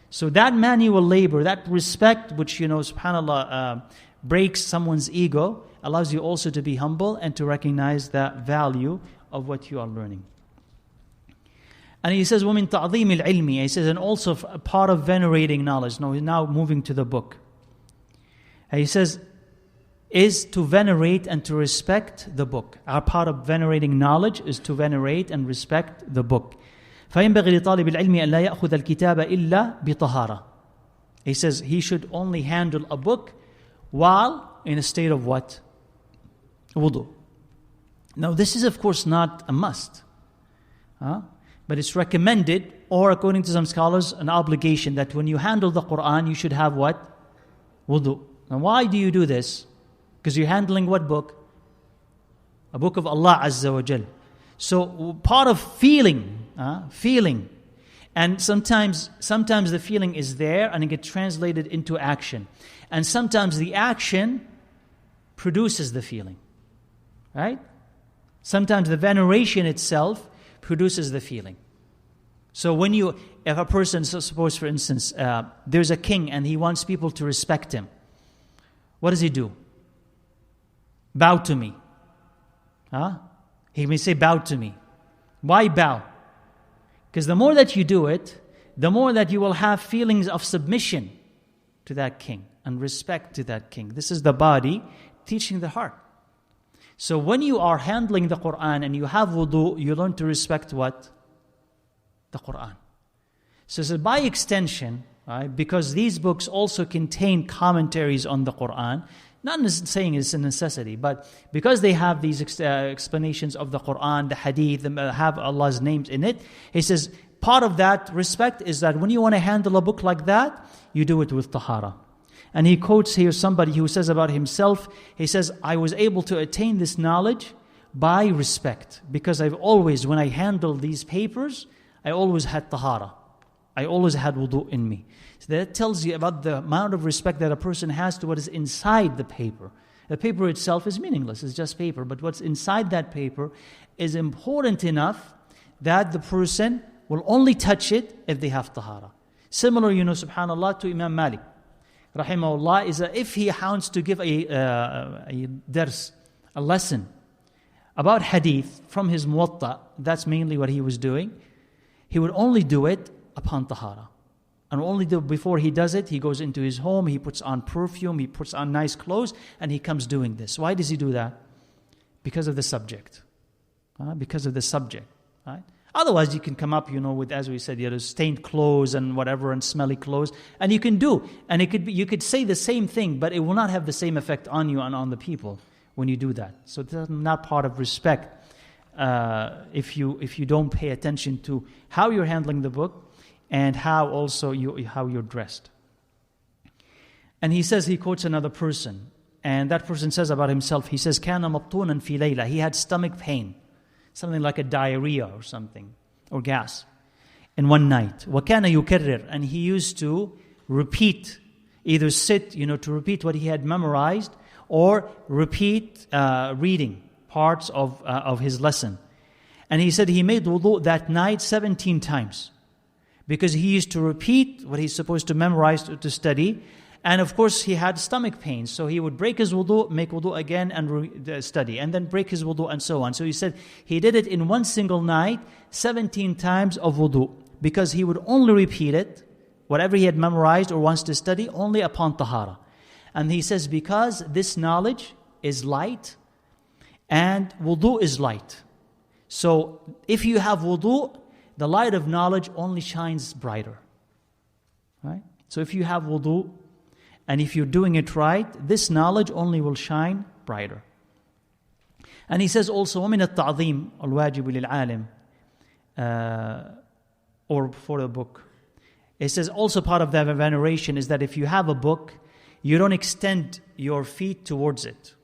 So that manual labor, that respect, which, subhanAllah, breaks someone's ego, allows you also to be humble and to recognize the value of what you are learning. And he says, وَمِن تَعْظِيمِ الْعِلْمِ. He says, and also a part of venerating knowledge. Now moving to the book. And he says, is to venerate and to respect the book. Our part of venerating knowledge is to venerate and respect the book. فَيَنْبَغِي لِطَالِبِ الْعِلْمِ أَنْ لَا يَأْخُذَ الْكِتَابَ إِلَّا بِطَهَارَةٍ. He says he should only handle a book while in a state of what? Wudu. Now this is of course not a must. But it's recommended, or according to some scholars, an obligation that when you handle the Quran, you should have what? Wudu. Now why do you do this? Because you're handling what book? A book of Allah Azza wa Jal. So part of feeling, and sometimes the feeling is there and it gets translated into action. And sometimes the action produces the feeling. Right? Sometimes the veneration itself produces the feeling. So if a person, suppose for instance, there's a king and he wants people to respect him, what does he do? Bow to me. He may say, bow to me. Why bow? Because the more that you do it, the more that you will have feelings of submission to that king and respect to that king. This is the body teaching the heart. So when you are handling the Quran and you have wudu, you learn to respect what? The Quran. So by extension, right, because these books also contain commentaries on the Quran, not saying it's a necessity, but because they have these explanations of the Quran, the hadith, have Allah's names in it, he says, part of that respect is that when you want to handle a book like that, you do it with tahara. And he quotes here somebody who says about himself, he says, I was able to attain this knowledge by respect, because I've always, when I handle these papers, I always had tahara. I always had wudu in me. So that tells you about the amount of respect that a person has to what is inside the paper. The paper itself is meaningless, it's just paper, but what's inside that paper is important enough that the person will only touch it if they have tahara. Similar, subhanAllah, to Imam Malik, rahimahullah, is that if he wants to give a dars, a lesson about hadith from his muwatta, that's mainly what he was doing, he would only do it upon tahara. And only before he does it, he goes into his home, he puts on perfume, he puts on nice clothes, and he comes doing this. Why does he do that? Because of the subject. Because of the subject. Right? Otherwise, you can come up, with, as we said, stained clothes and whatever, and smelly clothes, and you can do. And you could say the same thing, but it will not have the same effect on you and on the people when you do that. So it's not part of respect if you don't pay attention to how you're handling the book and how also how you're dressed. And he says, he quotes another person, and that person says about himself, he says, كَانَ مَبْطُونًا فِي لَيْلَةٍ. He had stomach pain, something like a diarrhea or something, or gas, in one night. وَكَانَ يُكَرِّرْ. And he used to repeat, either sit, to repeat what he had memorized, or repeat reading parts of his lesson. And he said he made wudu that night 17 times. Because he used to repeat what he's supposed to memorize to study. And of course, he had stomach pains. So he would break his wudu, make wudu again, and study. And then break his wudu, and so on. So he said he did it in one single night, 17 times of wudu. Because he would only repeat it, whatever he had memorized or wants to study, only upon tahara. And he says, because this knowledge is light, and wudu is light. So if you have wudu, the light of knowledge only shines brighter. Right? So if you have wudu, and if you're doing it right, this knowledge only will shine brighter. And he says also, وَمِنَ التَّعْظِيمِ الْوَاجِبُ لِلْعَالِمِ, or for the book. It says also part of that veneration is that if you have a book, you don't extend your feet towards it.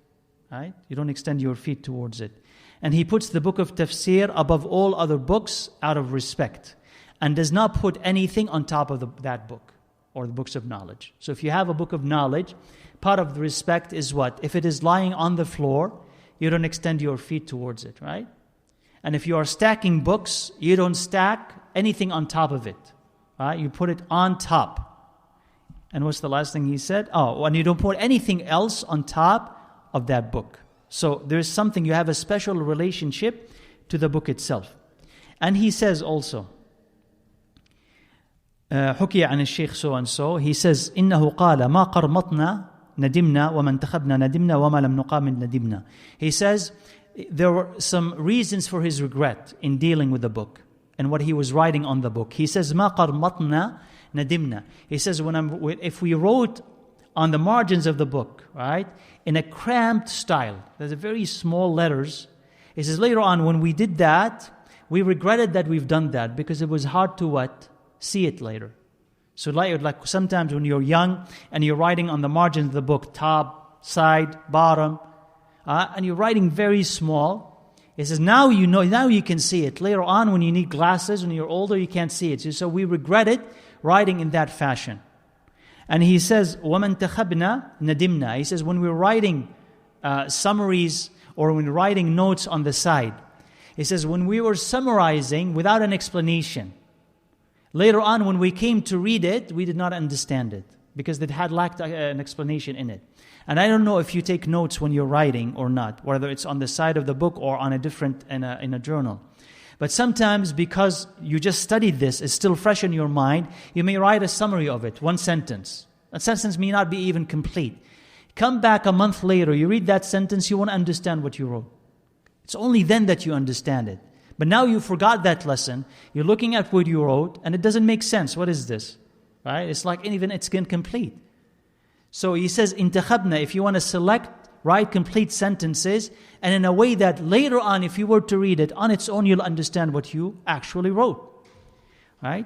Right? You don't extend your feet towards it. And he puts the book of tafsir above all other books out of respect, and does not put anything on top of that book, or the books of knowledge. So if you have a book of knowledge, part of the respect is what? If it is lying on the floor, you don't extend your feet towards it, right? And if you are stacking books, you don't stack anything on top of it. Right? You put it on top. And what's the last thing he said? Oh, and you don't put anything else on top of that book. So there's something, you have a special relationship to the book itself. And he says also, حكي عن الشيخ so and so, he says, إنه قال ما قرمطنا ندمنا وما انتخبنا ندمنا وما لم نقامل ندمنا. He says, there were some reasons for his regret in dealing with the book and what he was writing on the book. He says, ما قرمطنا ندمنا. He says, if we wrote on the margins of the book, right, in a cramped style, there's a very small letters. He says later on, when we did that, we regretted that we've done that because it was hard to what? See it later. So like sometimes when you're young and you're writing on the margins of the book, top, side, bottom, and you're writing very small. He says now you know, now you can see it. Later on when you need glasses, when you're older, you can't see it. So we regretted writing in that fashion. And he says, وَمَنْ تَخَبْنَا نَدِمْنَا. He says, when we're writing summaries or when we're writing notes on the side, he says, when we were summarizing without an explanation, later on when we came to read it, we did not understand it because it had lacked an explanation in it. And I don't know if you take notes when you're writing or not, whether it's on the side of the book or on a different, in a journal. But sometimes because you just studied this, it's still fresh in your mind, you may write a summary of it, one sentence. That sentence may not be even complete. Come back a month later, you read that sentence, you won't understand what you wrote. It's only then that you understand it. But now you forgot that lesson, you're looking at what you wrote, and it doesn't make sense. What is this? Right? It's like even it's incomplete. So he says, intakhabna, if you want to select, write complete sentences, and in a way that later on, if you were to read it on its own, you'll understand what you actually wrote. Right?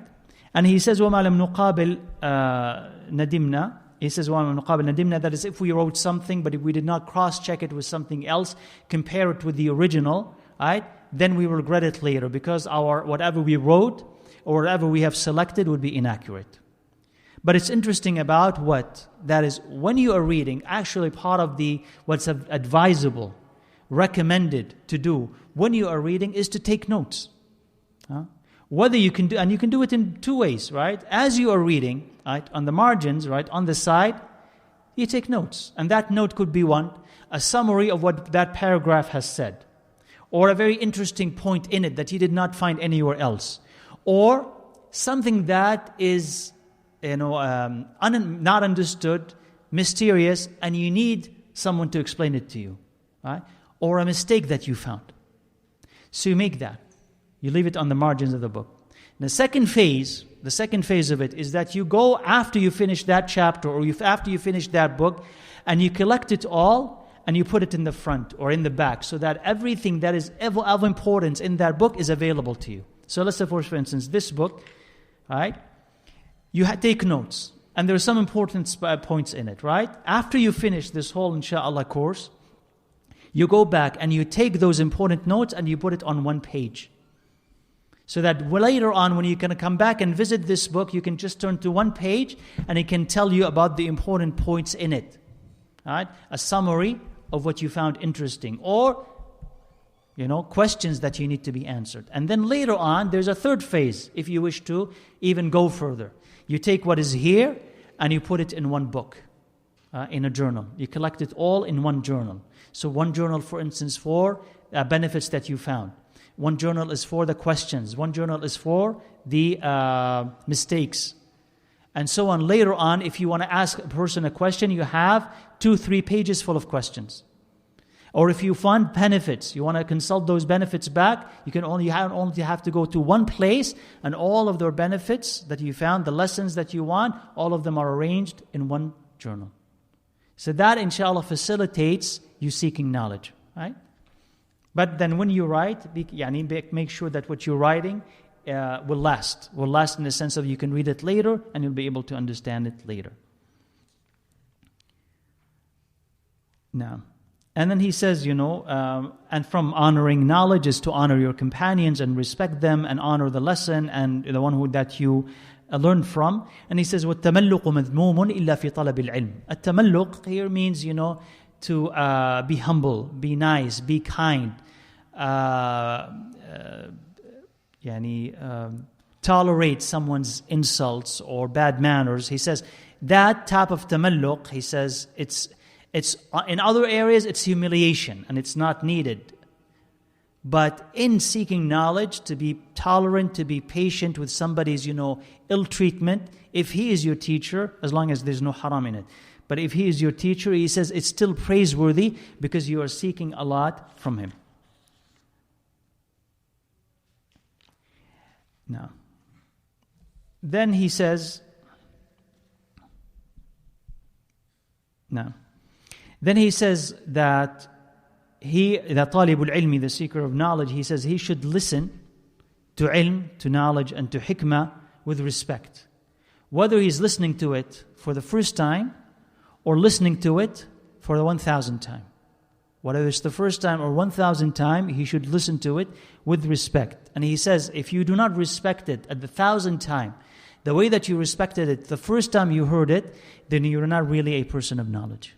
And he says, وَمَا لَمْ نُقَابِلْ نَدِمْنَا. He says, وَمَا لَمْ نُقَابِلْ نَدِمْنَا. That is, if we wrote something, but if we did not cross-check it with something else, compare it with the original, right? Then we will regret it later, because whatever we wrote or whatever we have selected would be inaccurate. But it's interesting about what? That is, when you are reading, actually part of what's advisable, recommended to do when you are reading is to take notes. Whether you can do, and you can do it in two ways, right? As you are reading, right, on the margins, right, on the side, you take notes. And that note could be a summary of what that paragraph has said, or a very interesting point in it that you did not find anywhere else, or something that is not understood, mysterious, and you need someone to explain it to you, right? Or a mistake that you found. So you make that. You leave it on the margins of the book. The second phase of it is that you go after you finish that chapter or after you finish that book, and you collect it all and you put it in the front or in the back, so that everything that is of importance in that book is available to you. So let's say, for instance, this book, right? You take notes, and there are some important points in it, right? After you finish this whole inshallah course, you go back and you take those important notes and you put it on one page. So that later on, when you're going to come back and visit this book, you can just turn to one page and it can tell you about the important points in it. Right? A summary of what you found interesting, or questions that you need to be answered. And then later on, there's a third phase, if you wish to even go further. You take what is here and you put it in one book, in a journal. You collect it all in one journal. So one journal, for instance, for benefits that you found. One journal is for the questions. One journal is for the mistakes. And so on. Later on, if you want to ask a person a question, you have 2-3 pages full of questions. Or if you find benefits, you want to consult those benefits back, you only have to go to one place, and all of their benefits that you found, the lessons that you want, all of them are arranged in one journal. So that, inshallah, facilitates you seeking knowledge, right? But then when you write, make sure that what you're writing will last. Will last in the sense of you can read it later and you'll be able to understand it later. Now, and then he says, and from honoring knowledge is to honor your companions and respect them and honor the lesson and the one that you learn from. And he says, وَالتَّمَلُّقُ مَذْمُومٌ إِلَّا فِي طَلَبِ الْعِلْمِ. التَّمَلُّق here means, to be humble, be nice, be kind, tolerate someone's insults or bad manners. He says that type of tamalluq, he says it's in other areas it's humiliation and it's not needed. But in seeking knowledge, to be tolerant, to be patient with somebody's ill treatment, if he is your teacher, as long as there's no haram in it. But if he is your teacher, he says it's still praiseworthy because you are seeking a lot from him. Now, then he says, that talibul ilmi, the seeker of knowledge, he says he should listen to ilm, to knowledge, and to hikmah with respect. Whether he's listening to it for the first time or listening to it for the 1,000th time. Whether it's the first time or 1,000th time, he should listen to it with respect. And he says, if you do not respect it at the 1,000th time, the way that you respected it the first time you heard it, then you're not really a person of knowledge.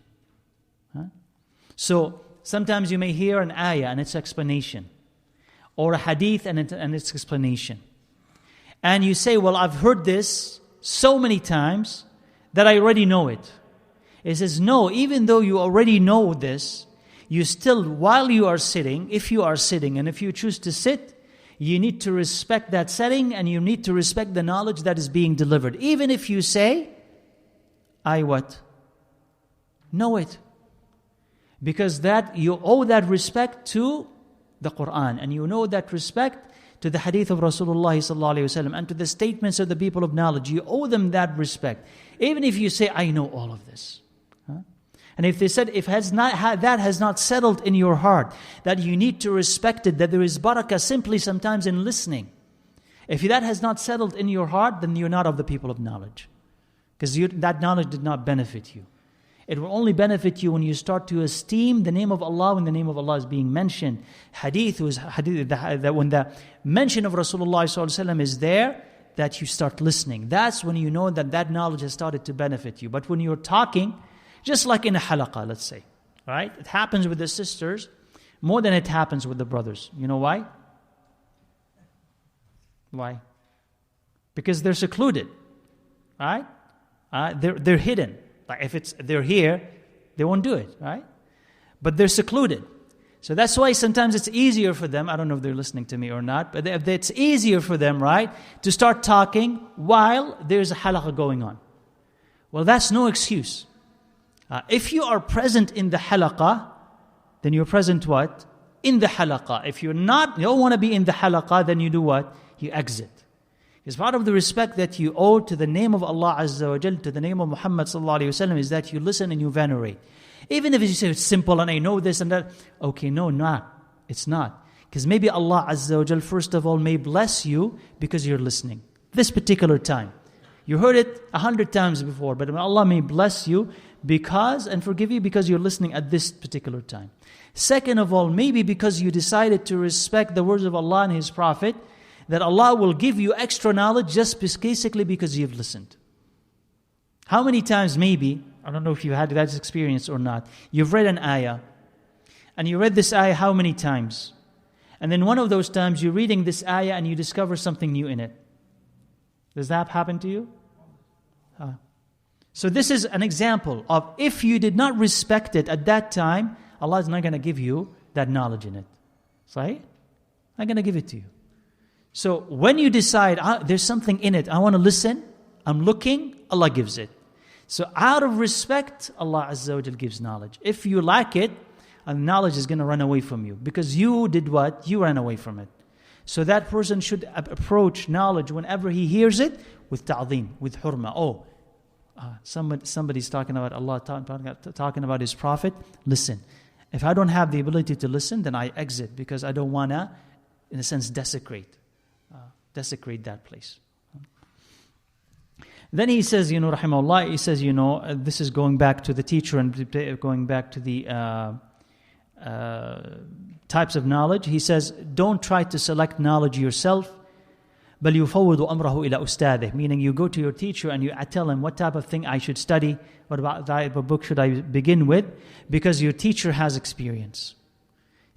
So sometimes you may hear an ayah and its explanation, or a hadith and its explanation. And you say, well, I've heard this so many times that I already know it. It says, no, even though you already know this, you still, while you are sitting, if you are sitting and if you choose to sit, You need to respect that setting, and you need to respect the knowledge that is being delivered. Even if you say, I what? Know it. Because that you owe that respect to the Quran, and you know that respect to the hadith of Rasulullah sallallahu alaihi wasallam and to the statements of the people of knowledge. You owe them that respect. Even if you say, I know all of this. And if they said, if that has not settled in your heart, that you need to respect it, that there is barakah simply sometimes in listening. If that has not settled in your heart, then you're not of the people of knowledge. Because that knowledge did not benefit you. It will only benefit you when you start to esteem the name of Allah when the name of Allah is being mentioned. Hadith that when the mention of Rasulullah ﷺ is there, that you start listening. That's when you know that knowledge has started to benefit you. But when you're talking, just like in a halaqah, let's say, right? It happens with the sisters more than it happens with the brothers. You know why? Why? Because they're secluded, right? They're hidden. Like if they're here, they won't do it, right? But they're secluded. So that's why sometimes it's easier for them, I don't know if they're listening to me or not, but it's easier for them, right, to start talking while there's a halaqah going on. Well, that's no excuse. If you are present in the halaqah, then you're present what? In the halaqah. If you don't want to be in the halaqah, then you do what? You exit. Because part of the respect that you owe to the name of Allah Azza wa Jal, to the name of Muhammad sallallahu alayhi wa sallam, is that you listen and you venerate. Even if you say it's simple and I know this and that, okay, no, not. It's not. Because maybe Allah Azza wa Jal, first of all, may bless you because you're listening. This particular time. You heard it 100 times before, but Allah may bless you and forgive you because you're listening at this particular time. Second of all, maybe because you decided to respect the words of Allah and His Prophet, that Allah will give you extra knowledge just basically because you've listened. How many times maybe, I don't know if you had that experience or not, you've read an ayah, and you read this ayah how many times? And then one of those times you're reading this ayah and you discover something new in it. Does that happen to you? So this is an example of if you did not respect it at that time, Allah is not going to give you that knowledge in it. Right? Not going to give it to you. So when you decide, there's something in it, I want to listen, I'm looking, Allah gives it. So out of respect, Allah Azza wa Jal gives knowledge. If you lack it, knowledge is going to run away from you. Because you did what? You ran away from it. So that person should approach knowledge whenever he hears it with ta'zeem, with hurma. Somebody's talking about Allah, talking about His Prophet. Listen. If I don't have the ability to listen, then I exit because I don't want to, in a sense, desecrate that place. Then he says, rahimahullah, he says, this is going back to the teacher and going back to the types of knowledge. He says, don't try to select knowledge yourself. بَلْ يُفَوِّضُ أَمْرَهُ إِلَى أُسْتَاذِهِ. Meaning you go to your teacher and you tell him what type of thing I should study, what type of book should I begin with, because your teacher has experience.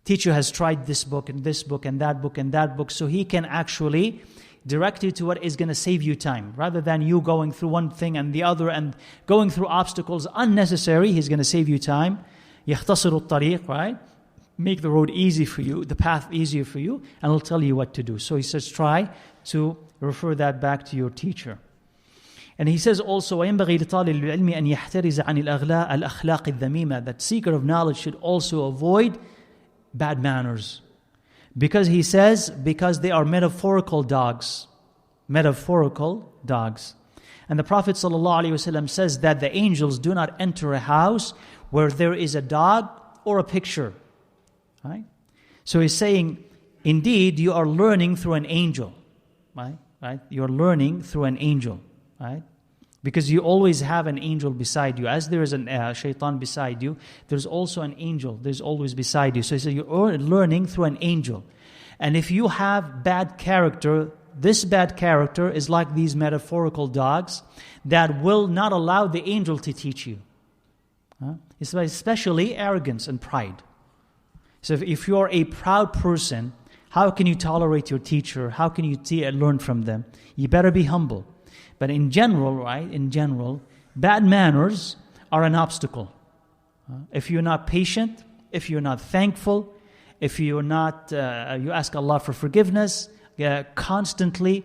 Teacher has tried this book and this book and that book and that book, so he can actually direct you to what is going to save you time. Rather than you going through one thing and the other and going through obstacles unnecessary, he's going to save you time. يَخْتَصِرُ الطَّرِيقِ, right? Make the road easy for you, the path easier for you, and he'll tell you what to do. So he says, try to refer that back to your teacher. And he says also, وَيَنْبَغِي لِطَالِبِ الْعِلْمِ أَنْ يَحْتَرِزَ عَنِ الْأَخْلَاقِ الذَّمِيمَةِ. That seeker of knowledge should also avoid bad manners. Because he says, because they are metaphorical dogs. Metaphorical dogs. And the Prophet ﷺ says that the angels do not enter a house where there is a dog or a picture. Right? So he's saying, indeed, you are learning through an angel. Right? You're learning through an angel. Right? Because you always have an angel beside you. As there is a shaitan beside you, there's also an angel. There's always beside you. So he says, you're learning through an angel. And if you have bad character, this bad character is like these metaphorical dogs that will not allow the angel to teach you. Especially arrogance and pride. So if you're a proud person, how can you tolerate your teacher? How can you learn from them? You better be humble. But in general, right? In general, bad manners are an obstacle. If you're not patient, if you're not thankful, if you're not, you ask Allah for forgiveness constantly,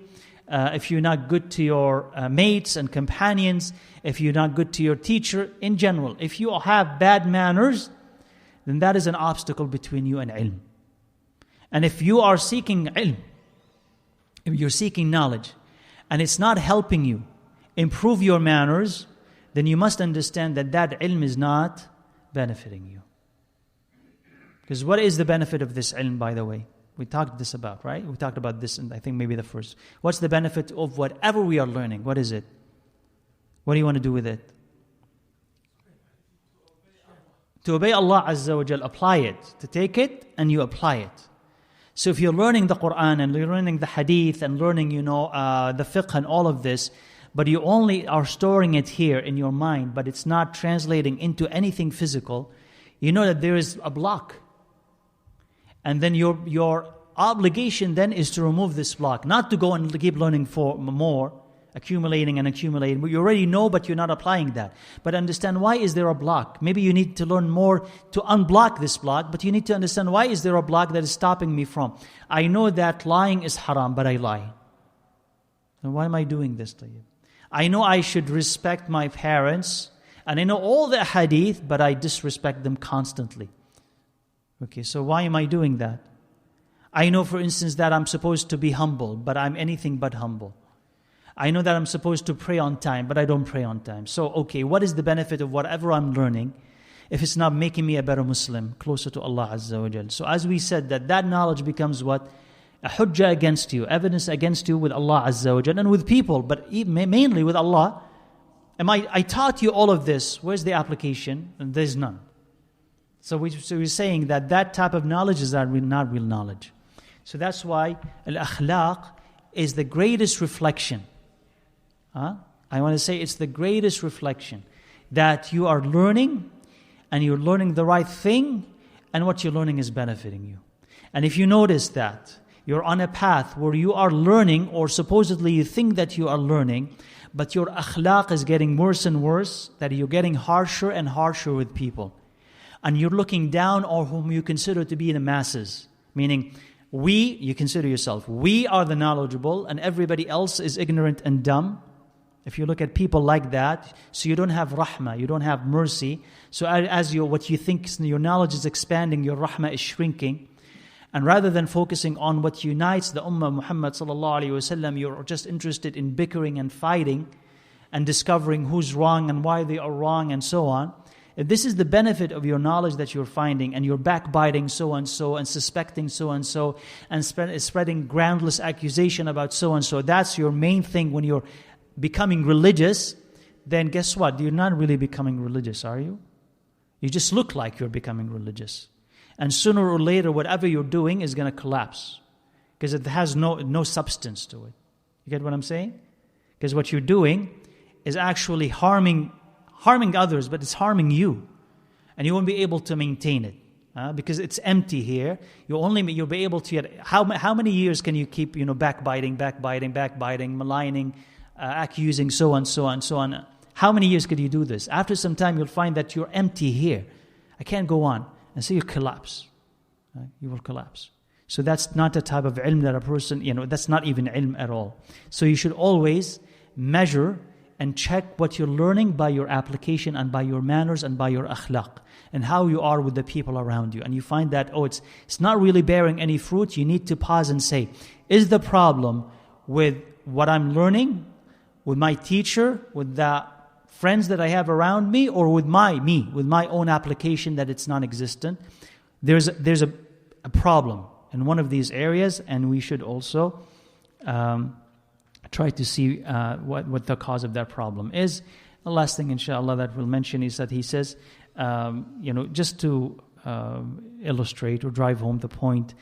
if you're not good to your mates and companions, if you're not good to your teacher in general, if you have bad manners, then that is an obstacle between you and ilm. And if you are seeking ilm, if you're seeking knowledge, and it's not helping you improve your manners, then you must understand that that ilm is not benefiting you. Because what is the benefit of this ilm, by the way? We talked this about, right? We talked about this in, I think, maybe the first. What's the benefit of whatever we are learning? What is it? What do you want to do with it? To obey Allah Azza wa Jal, apply it. To take it and you apply it. So if you're learning the Quran and you're learning the Hadith and learning, the fiqh and all of this, but you only are storing it here in your mind, but it's not translating into anything physical, you know that there is a block. And then your obligation then is to remove this block, not to go and keep learning for more, accumulating and accumulating. You already know, but you're not applying that. But understand, why is there a block? Maybe you need to learn more to unblock this block, but you need to understand, why is there a block that is stopping me from? I know that lying is haram, but I lie. And why am I doing this to you? I know I should respect my parents, and I know all the hadith, but I disrespect them constantly. Okay, so why am I doing that? I know, for instance, that I'm supposed to be humble, but I'm anything but humble. I know that I'm supposed to pray on time, but I don't pray on time. So, okay, what is the benefit of whatever I'm learning if it's not making me a better Muslim, closer to Allah Azza wa Jal? So as we said, that knowledge becomes what? A hujjah against you, evidence against you with Allah Azza wa Jal and with people, but mainly with Allah. I taught you all of this. Where's the application? And there's none. So we're saying that type of knowledge is not real knowledge. So that's why al-akhlaq is the greatest reflection. I want to say it's the greatest reflection that you are learning, and you're learning the right thing, and what you're learning is benefiting you. And if you notice that you're on a path where you are learning, or supposedly you think that you are learning, but your akhlaq is getting worse and worse, that you're getting harsher and harsher with people, and you're looking down on whom you consider to be the masses, meaning you consider yourself, we are the knowledgeable and everybody else is ignorant and dumb. If you look at people like that, so you don't have rahmah, you don't have mercy. So as what you think your knowledge is expanding, your rahmah is shrinking. And rather than focusing on what unites the Ummah Muhammad sallallahu alaihi wasallam, you're just interested in bickering and fighting and discovering who's wrong and why they are wrong and so on. If this is the benefit of your knowledge that you're finding, and you're backbiting so-and-so and suspecting so-and-so and spreading groundless accusation about so-and-so, that's your main thing when you're becoming religious, then guess what? You're not really becoming religious, are you? You just look like you're becoming religious. And sooner or later, whatever you're doing is going to collapse, because it has no substance to it. You get what I'm saying? Because what you're doing is actually harming others, but it's harming you, and you won't be able to maintain it because it's empty here. You'll be able to get how many years can you keep backbiting, maligning, accusing so and so and so on? How many years could you do this? After some time, you'll find that you're empty here. I can't go on, and so you collapse. You will collapse. So that's not the type of ilm that a person, that's not even ilm at all. So you should always measure and check what you're learning by your application and by your manners and by your akhlaq and how you are with the people around you. And you find that, it's not really bearing any fruit. You need to pause and say, is the problem with what I'm learning, with my teacher, with the friends that I have around me, or with my own application that it's non-existent? There's a problem in one of these areas, and we should also try to see what the cause of that problem is. The last thing, inshallah, that we'll mention is that he says, just to illustrate or drive home the point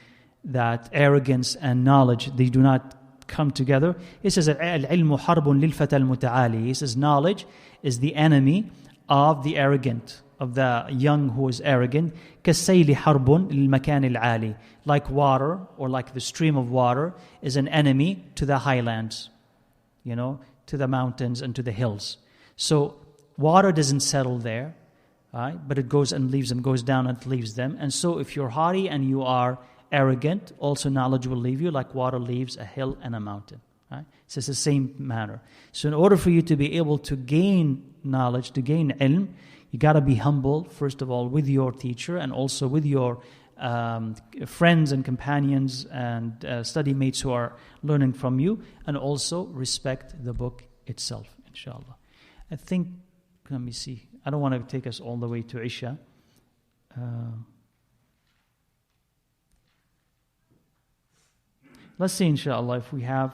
that arrogance and knowledge, they do not come together. He says, al-ilmu harbun lil-fata al-muta'ali. He says, knowledge is the enemy of the arrogant, of the young who is arrogant. كَالسَّيْلِ حَرْبٌ لِلْمَكَانِ الْعَالِي. Like water, or like the stream of water, is an enemy to the highlands, to the mountains and to the hills. So water doesn't settle there. right? But it goes and leaves them, goes down and leaves them. And so if you're haughty and you are arrogant, also knowledge will leave you like water leaves a hill and a mountain. Right? So it's the same manner. So in order for you to be able to gain knowledge, to gain ilm, you got to be humble, first of all, with your teacher and also with your friends and companions and study mates who are learning from you, and also respect the book itself, inshallah. I think, let me see, I don't want to take us all the way to Isha. Let's see, inshallah, if we have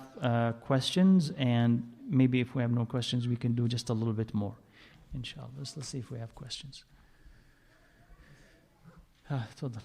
questions, and maybe if we have no questions, we can do just a little bit more, inshallah. Let's see if we have questions. تفضل.